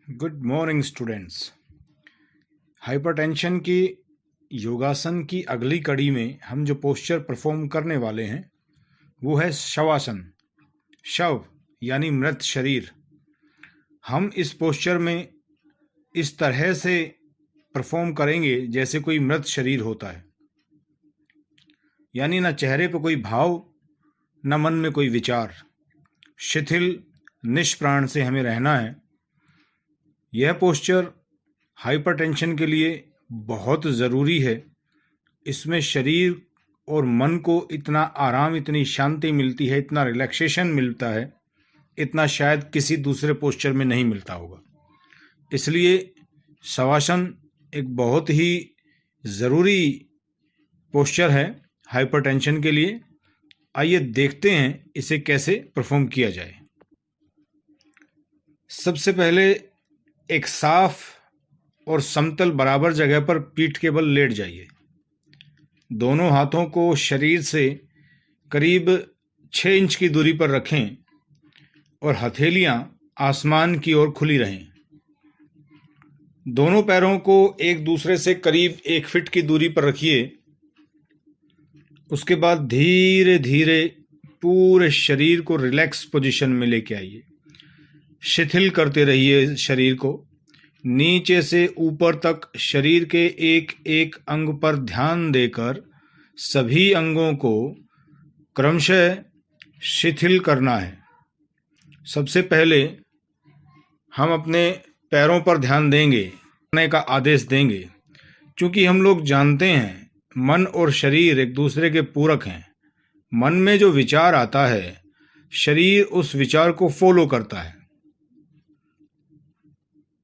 Good morning students. Hypertension की योगासन की अगली कड़ी में हम जो पोस्चर परफॉर्म करने वाले हैं वो है शवासन। शव यानी मृत शरीर। हम इस पोस्चर में इस तरह से परफॉर्म करेंगे जैसे कोई मृत शरीर होता है, यानी ना चेहरे पर कोई भाव, न मन में कोई विचार। शिथिल निष्प्राण से हमें रहना है। यह पोस्चर हाइपरटेंशन के लिए बहुत ज़रूरी है। इसमें शरीर और मन को इतना आराम, इतनी शांति मिलती है, इतना रिलैक्सेशन मिलता है, इतना शायद किसी दूसरे पोस्चर में नहीं मिलता होगा। इसलिए शवासन एक बहुत ही ज़रूरी पोस्चर है हाइपरटेंशन के लिए। आइए देखते हैं इसे कैसे परफॉर्म किया जाए। सबसे पहले एक साफ और समतल बराबर जगह पर पीठ के बल लेट जाइए। दोनों हाथों को शरीर से करीब 6 इंच की दूरी पर रखें और हथेलियां आसमान की ओर खुली रहें। दोनों पैरों को एक दूसरे से करीब 1 फीट की दूरी पर रखिए। उसके बाद धीरे धीरे पूरे शरीर को रिलैक्स पोजीशन में लेके आइए। शिथिल करते रहिए शरीर को। नीचे से ऊपर तक शरीर के एक एक अंग पर ध्यान देकर सभी अंगों को क्रमशः शिथिल करना है। सबसे पहले हम अपने पैरों पर ध्यान देंगे, करने का आदेश देंगे। क्योंकि हम लोग जानते हैं मन और शरीर एक दूसरे के पूरक हैं। मन में जो विचार आता है, शरीर उस विचार को फॉलो करता है।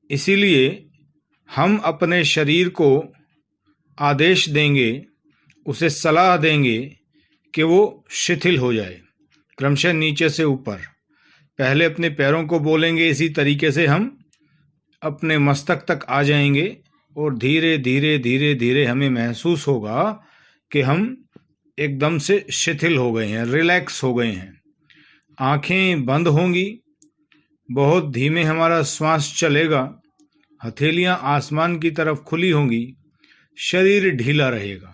इसीलिए हम अपने शरीर को आदेश देंगे, उसे सलाह देंगे कि वो शिथिल हो जाए। क्रमशः नीचे से ऊपर पहले अपने पैरों को बोलेंगे। इसी तरीके से हम अपने मस्तक तक आ जाएंगे और धीरे धीरे धीरे धीरे हमें महसूस होगा कि हम एकदम से शिथिल हो गए हैं, रिलैक्स हो गए हैं। आंखें बंद होंगी, बहुत धीमे हमारा श्वास चलेगा, हथेलियां आसमान की तरफ खुली होंगी, शरीर ढीला रहेगा,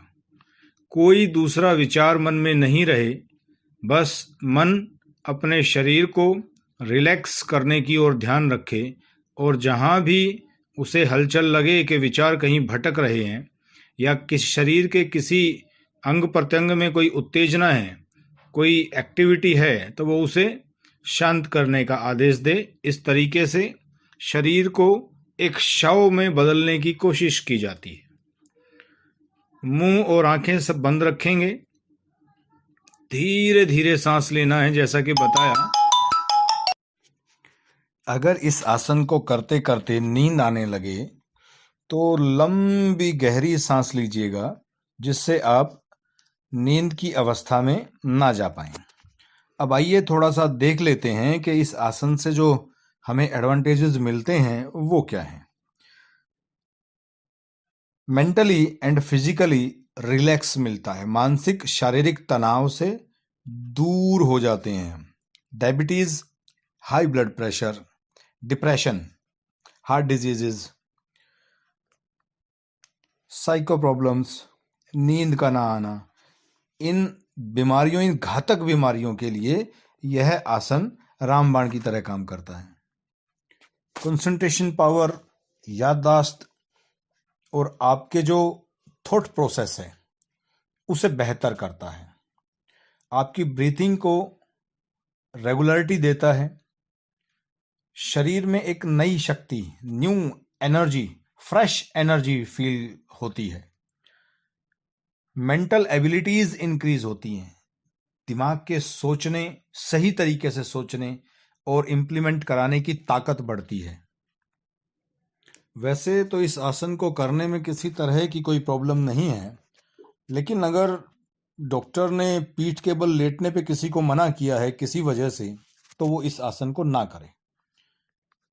कोई दूसरा विचार मन में नहीं रहे। बस मन अपने शरीर को रिलैक्स करने की ओर ध्यान रखे और जहां भी उसे हलचल लगे कि विचार कहीं भटक रहे हैं या किस शरीर के किसी अंग प्रत्यंग में कोई उत्तेजना है, कोई एक्टिविटी है, तो वो उसे शांत करने का आदेश दे। इस तरीके से शरीर को एक शव में बदलने की कोशिश की जाती है। मुंह और आंखें सब बंद रखेंगे। धीरे धीरे सांस लेना है, जैसा कि बताया। अगर इस आसन को करते करते नींद आने लगे तो लंबी गहरी सांस लीजिएगा, जिससे आप नींद की अवस्था में ना जा पाएं। अब आइए थोड़ा सा देख लेते हैं कि इस आसन से जो हमें एडवांटेजेस मिलते हैं वो क्या हैं। मेंटली एंड फिजिकली रिलैक्स मिलता है। मानसिक शारीरिक तनाव से दूर हो जाते हैं। Diabetes, high blood pressure, depression, heart diseases, psycho problems, नींद का ना आना, इन बीमारियों, इन घातक बीमारियों के लिए यह आसन रामबाण की तरह काम करता है। कंसंट्रेशन पावर, याददाश्त और आपके जो थॉट प्रोसेस है उसे बेहतर करता है। आपकी ब्रीथिंग को रेगुलरिटी देता है। शरीर में एक नई शक्ति, new energy, fresh energy feel होती है। मेंटल एबिलिटीज इंक्रीज होती हैं। दिमाग के सोचने, सही तरीके से सोचने और इम्प्लीमेंट कराने की ताकत बढ़ती है। वैसे तो इस आसन को करने में किसी तरह की कोई प्रॉब्लम नहीं है, लेकिन अगर डॉक्टर ने पीठ के बल लेटने पे किसी को मना किया है किसी वजह से, तो वो इस आसन को ना करे।